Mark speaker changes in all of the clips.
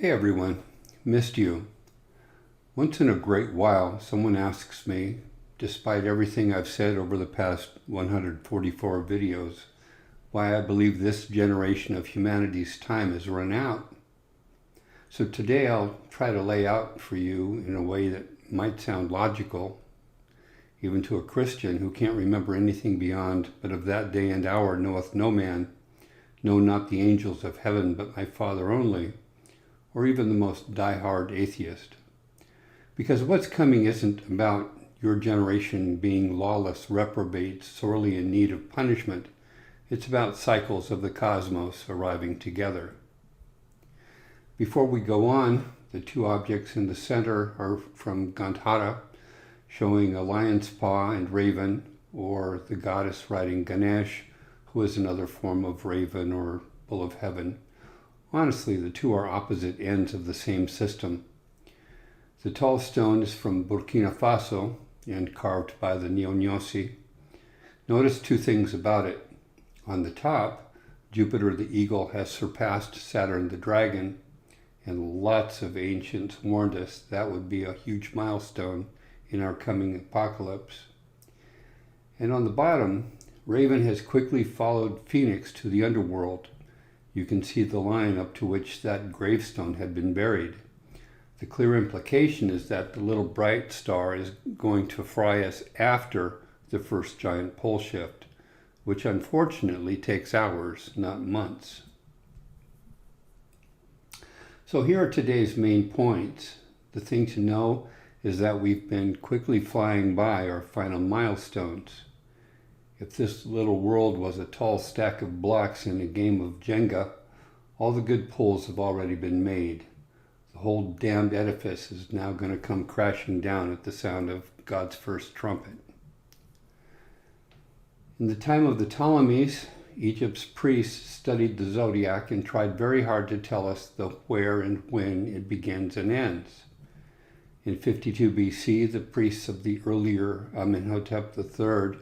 Speaker 1: Hey everyone, missed you. Once in a great while, someone asks me, despite everything I've said over the past 144 videos, why I believe this generation of humanity's time has run out. So today I'll try to lay out for you in a way that might sound logical, even to a Christian who can't remember anything beyond, but of that day and hour knoweth no man, no not the angels of heaven, but my Father only, or even the most die-hard atheist. Because what's coming isn't about your generation being lawless reprobates sorely in need of punishment. It's about cycles of the cosmos arriving together. Before we go on, the two objects in the center are from Gandhara, showing a lion's paw and raven, or the goddess riding Ganesh, who is another form of raven or bull of heaven. Honestly, the two are opposite ends of the same system. The tall stone is from Burkina Faso and carved by the Nyonyosi. Notice two things about it. On the top, Jupiter the eagle has surpassed Saturn the dragon, and lots of ancients warned us that would be a huge milestone in our coming apocalypse. And on the bottom, Raven has quickly followed Phoenix to the underworld. You can see the line up to which that gravestone had been buried. The clear implication is that the little bright star is going to fry us after the first giant pole shift, which unfortunately takes hours, not months. So here are today's main points. The thing to know is that we've been quickly flying by our final milestones. If this little world was a tall stack of blocks in a game of Jenga, all the good pulls have already been made. The whole damned edifice is now going to come crashing down at the sound of God's first trumpet. In the time of the Ptolemies, Egypt's priests studied the zodiac and tried very hard to tell us the where and when it begins and ends. In 52 BC, the priests of the earlier Amenhotep III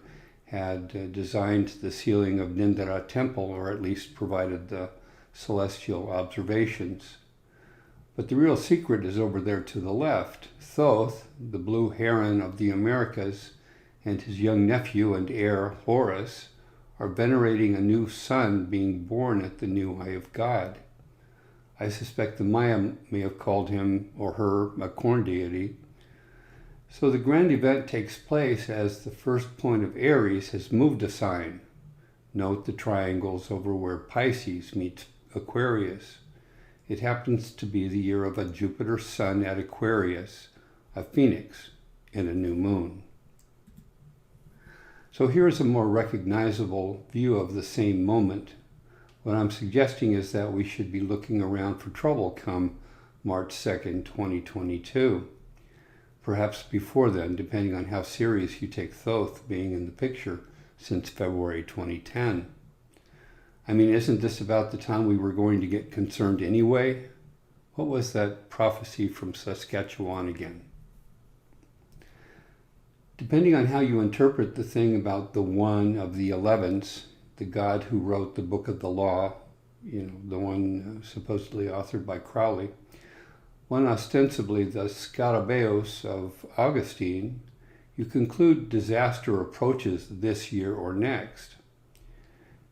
Speaker 1: had designed the ceiling of Nindara temple, or at least provided the celestial observations. But the real secret is over there to the left. Thoth, the blue heron of the Americas, and his young nephew and heir, Horus, are venerating a new son being born at the new eye of God. I suspect the Maya may have called him or her a corn deity. So the grand event takes place as the first point of Aries has moved a sign. Note the triangles over where Pisces meets Aquarius. It happens to be the year of a Jupiter sun at Aquarius, a phoenix, and a new moon. So here's a more recognizable view of the same moment. What I'm suggesting is that we should be looking around for trouble come March 2nd, 2022. Perhaps before then, depending on how serious you take Thoth being in the picture since February 2010. I mean, isn't this about the time we were going to get concerned anyway? What was that prophecy from Saskatchewan again? Depending on how you interpret the thing about the one of the 11s, the God who wrote the Book of the Law, the one supposedly authored by Crowley, one ostensibly the Scarabaeus of Augustine, you conclude disaster approaches this year or next.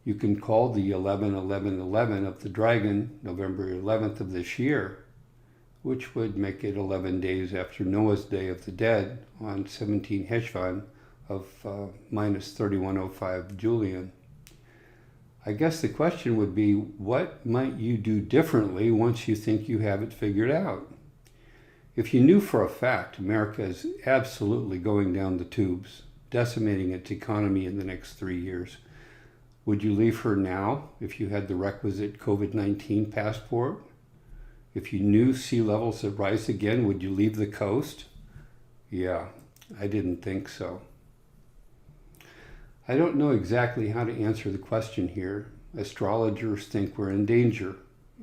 Speaker 1: You can call the 11-11-11 of the dragon November 11th of this year, which would make it 11 days after Noah's Day of the Dead on 17 Heshvan of minus 3105 Julian. I guess the question would be, what might you do differently once you think you have it figured out? If you knew for a fact America is absolutely going down the tubes, decimating its economy in the next 3 years, would you leave her now if you had the requisite COVID-19 passport? If you knew sea levels would rise again, would you leave the coast? Yeah, I didn't think so. I don't know exactly how to answer the question here. Astrologers think we're in danger,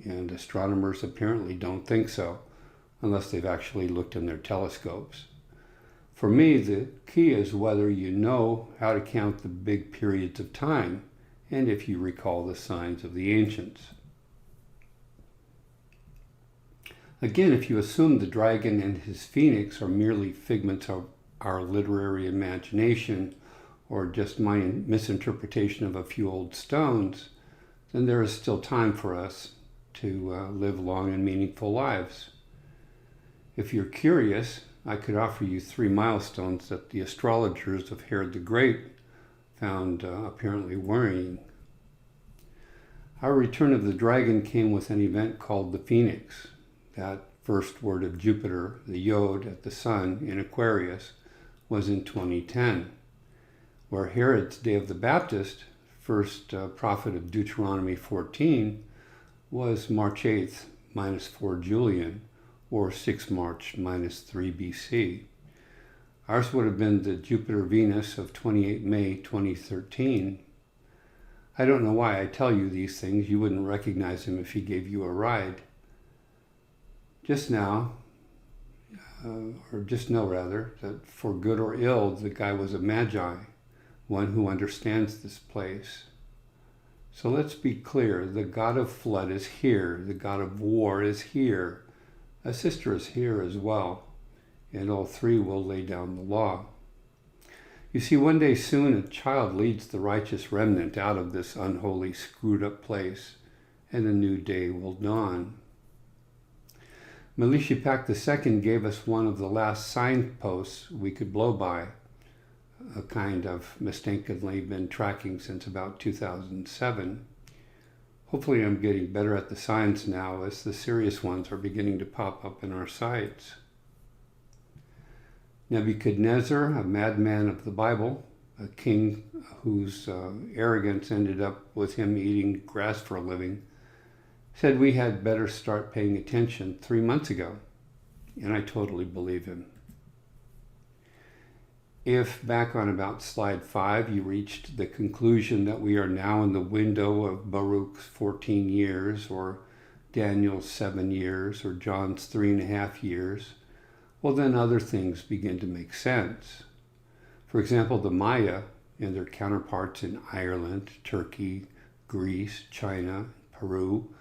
Speaker 1: and astronomers apparently don't think so, unless they've actually looked in their telescopes. For me, the key is whether you know how to count the big periods of time, and if you recall the signs of the ancients. Again, if you assume the dragon and his phoenix are merely figments of our literary imagination or just my misinterpretation of a few old stones, then there is still time for us to live long and meaningful lives. If you're curious, I could offer you 3 milestones that the astrologers of Herod the Great found apparently worrying. Our return of the dragon came with an event called the Phoenix, that first word of Jupiter, the Yod at the sun in Aquarius, was in 2010, where Herod's Day of the Baptist, first prophet of Deuteronomy 14, was March 8th minus 4 Julian, or 6 March minus 3 BC. Ours would have been the Jupiter-Venus of 28 May 2013. I don't know why I tell you these things. You wouldn't recognize him if he gave you a ride. Just now, just know rather, that for good or ill, the guy was a magi, one who understands this place. So let's be clear, the god of flood is here, the god of war is here, a sister is here as well, and all 3 will lay down the law. You see, one day soon a child leads the righteous remnant out of this unholy, screwed up place, and a new day will dawn. Melchizedek II gave us one of the last signposts we could blow by, a kind of mistakenly been tracking since about 2007. Hopefully I'm getting better at the signs now as the serious ones are beginning to pop up in our sights. Nebuchadnezzar, a madman of the Bible, a king whose arrogance ended up with him eating grass for a living, said we had better start paying attention 3 months ago, and I totally believe him. If back on about slide 5 you reached the conclusion that we are now in the window of Baruch's 14 years, or Daniel's 7 years, or John's 3.5 years, well then other things begin to make sense. For example, the Maya and their counterparts in Ireland, Turkey, Greece, China, Peru,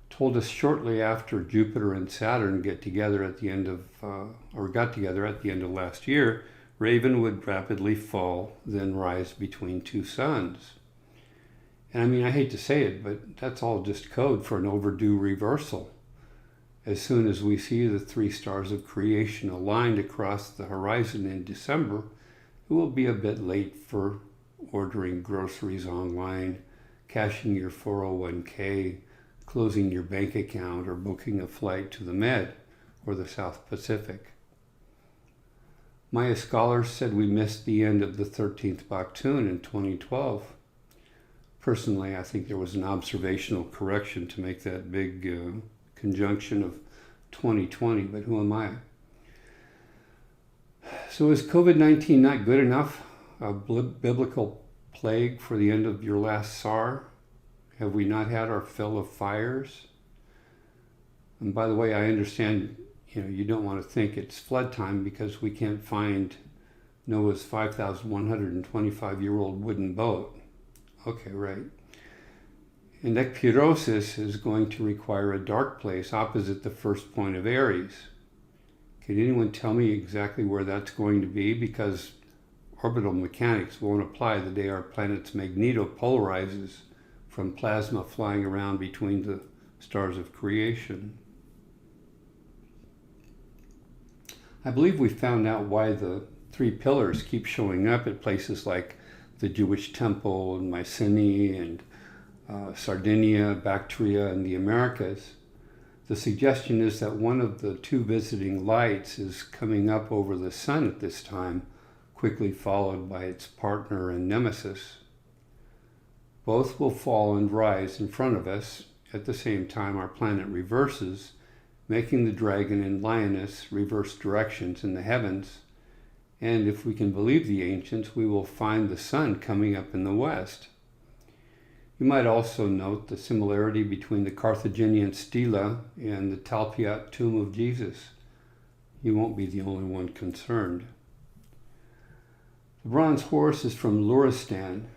Speaker 1: told us shortly after Jupiter and Saturn got together at the end of last year, Raven would rapidly fall, then rise between 2 suns. And I mean, I hate to say it, but that's all just code for an overdue reversal. As soon as we see the 3 stars of creation aligned across the horizon in December, it will be a bit late for ordering groceries online, cashing your 401k, closing your bank account, or booking a flight to the Med or the South Pacific. Maya scholars said we missed the end of the 13th Baktun in 2012. Personally, I think there was an observational correction to make that big conjunction of 2020, but who am I? So is COVID-19 not good enough? A biblical plague for the end of your last SAR? Have we not had our fill of fires? And by the way, I understand, you don't want to think it's flood time because we can't find Noah's 5,125-year-old wooden boat. Okay, right. And ekpyrosis is going to require a dark place opposite the first point of Aries. Can anyone tell me exactly where that's going to be? Because orbital mechanics won't apply the day our planet's magnetopolarizes from plasma flying around between the stars of creation. I believe we found out why the 3 pillars keep showing up at places like the Jewish Temple and Mycenae and Sardinia, Bactria, and the Americas. The suggestion is that one of the 2 visiting lights is coming up over the sun at this time, quickly followed by its partner and nemesis. Both will fall and rise in front of us at the same time our planet reverses, making the dragon and lioness reverse directions in the heavens. And if we can believe the ancients, we will find the sun coming up in the west. You might also note the similarity between the Carthaginian stela and the Talpiot tomb of Jesus. You won't be the only one concerned. The bronze horse is from Luristan.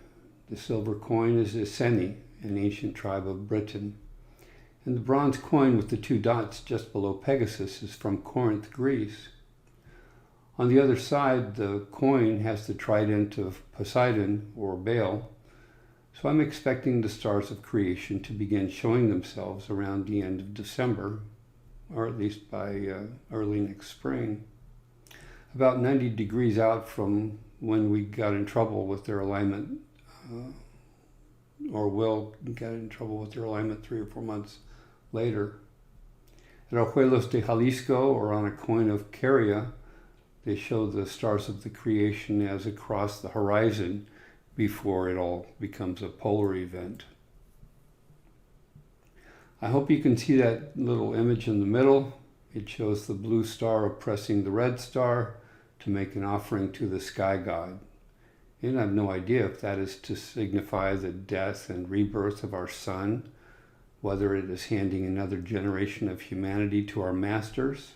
Speaker 1: The silver coin is Iceni, an ancient tribe of Britain. And the bronze coin with the 2 dots just below Pegasus is from Corinth, Greece. On the other side, the coin has the trident of Poseidon or Baal, so I'm expecting the stars of creation to begin showing themselves around the end of December, or at least by early next spring. About 90 degrees out from when we got in trouble with their alignment, or will get in trouble with their alignment 3 or 4 months later. At Ojuelos de Jalisco, or on a coin of Caria, they show the stars of the creation as across the horizon before it all becomes a polar event. I hope you can see that little image in the middle. It shows the blue star oppressing the red star to make an offering to the sky god. And I have no idea if that is to signify the death and rebirth of our sun, whether it is handing another generation of humanity to our masters,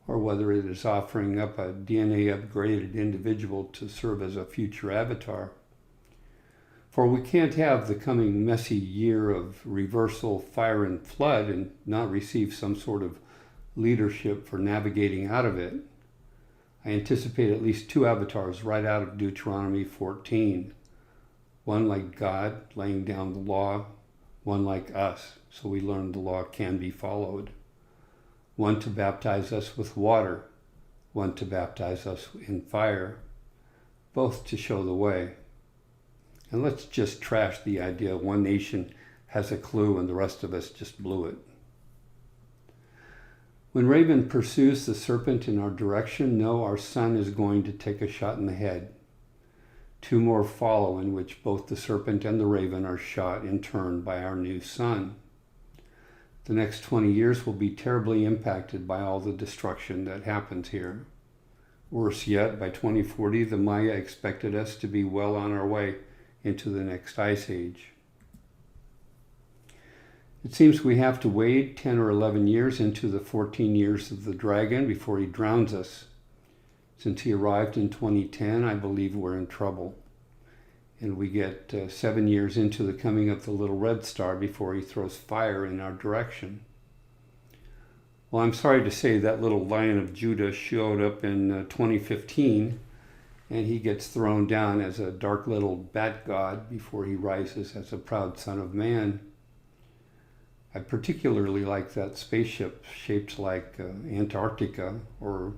Speaker 1: or whether it is offering up a DNA-upgraded individual to serve as a future avatar. For we can't have the coming messy year of reversal, fire, and flood and not receive some sort of leadership for navigating out of it. I anticipate at least 2 avatars right out of Deuteronomy 14. One like God, laying down the law, one like us, so we learn the law can be followed. One to baptize us with water, one to baptize us in fire, both to show the way. And let's just trash the idea one nation has a clue and the rest of us just blew it. When Raven pursues the serpent in our direction, know our sun is going to take a shot in the head. 2 more follow, in which both the serpent and the raven are shot in turn by our new sun. The next 20 years will be terribly impacted by all the destruction that happens here. Worse yet, by 2040, the Maya expected us to be well on our way into the next ice age. It seems we have to wade 10 or 11 years into the 14 years of the dragon before he drowns us. Since he arrived in 2010, I believe we're in trouble. And we get 7 years into the coming of the little red star before he throws fire in our direction. Well, I'm sorry to say that little Lion of Judah showed up in 2015, and he gets thrown down as a dark little bat god before he rises as a proud son of man. I particularly like that spaceship shaped like Antarctica, or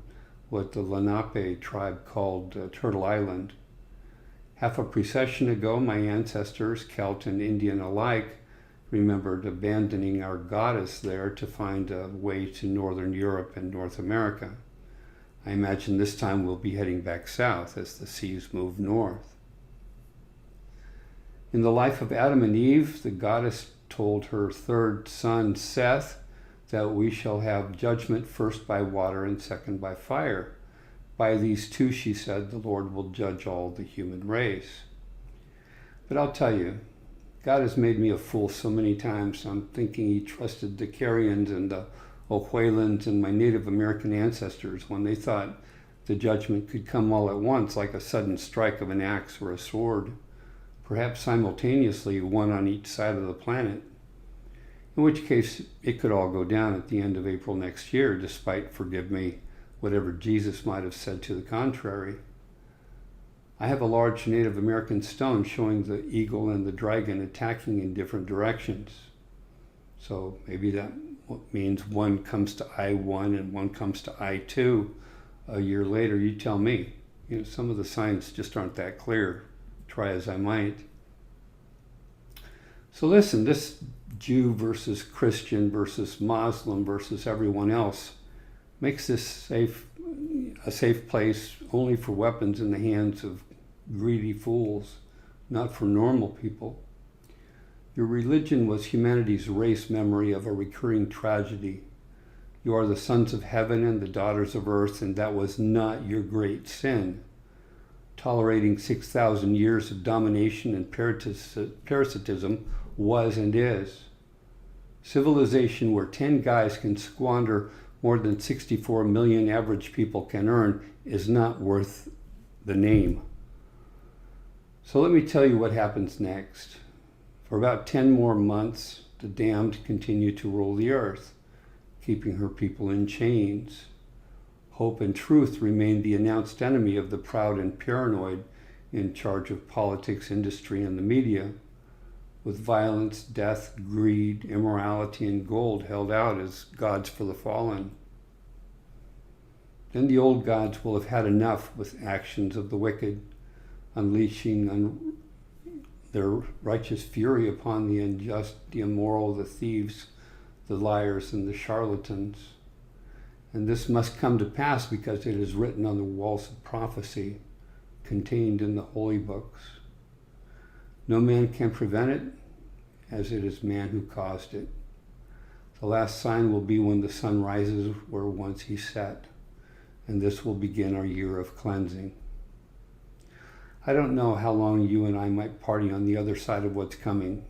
Speaker 1: what the Lenape tribe called Turtle Island. Half a precession ago, my ancestors, Celt and Indian alike, remembered abandoning our goddess there to find a way to Northern Europe and North America. I imagine this time we'll be heading back south as the seas move north. In the life of Adam and Eve, the goddess told her 3rd son, Seth, that we shall have judgment first by water and second by fire. By these 2, she said, the Lord will judge all the human race. But I'll tell you, God has made me a fool so many times. I'm thinking he trusted the Carians and the Ojuelans and my Native American ancestors when they thought the judgment could come all at once, like a sudden strike of an axe or a sword, perhaps simultaneously, one on each side of the planet, in which case it could all go down at the end of April next year, despite, forgive me, whatever Jesus might have said to the contrary. I have a large Native American stone showing the eagle and the dragon attacking in different directions. So maybe that means one comes to I-1 and one comes to I-2 a year later. You tell me. Some of the signs just aren't that clear, try as I might. So listen, this Jew versus Christian versus Muslim versus everyone else makes this a safe place only for weapons in the hands of greedy fools, not for normal people. Your religion was humanity's race memory of a recurring tragedy. You are the sons of heaven and the daughters of earth, and that was not your great sin. Tolerating 6,000 years of domination and parasitism was and is. Civilization where 10 guys can squander more than 64 million average people can earn is not worth the name. So let me tell you what happens next. For about 10 more months, the damned continue to rule the earth, keeping her people in chains. Hope and truth remain the announced enemy of the proud and paranoid in charge of politics, industry, and the media, with violence, death, greed, immorality, and gold held out as gods for the fallen. Then the old gods will have had enough with actions of the wicked, unleashing their righteous fury upon the unjust, the immoral, the thieves, the liars, and the charlatans. And this must come to pass because it is written on the walls of prophecy, contained in the holy books. No man can prevent it, as it is man who caused it. The last sign will be when the sun rises where once he set, and this will begin our year of cleansing. I don't know how long you and I might party on the other side of what's coming,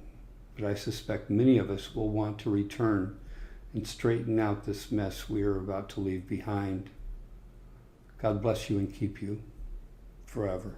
Speaker 1: but I suspect many of us will want to return and straighten out this mess we are about to leave behind. God bless you and keep you forever.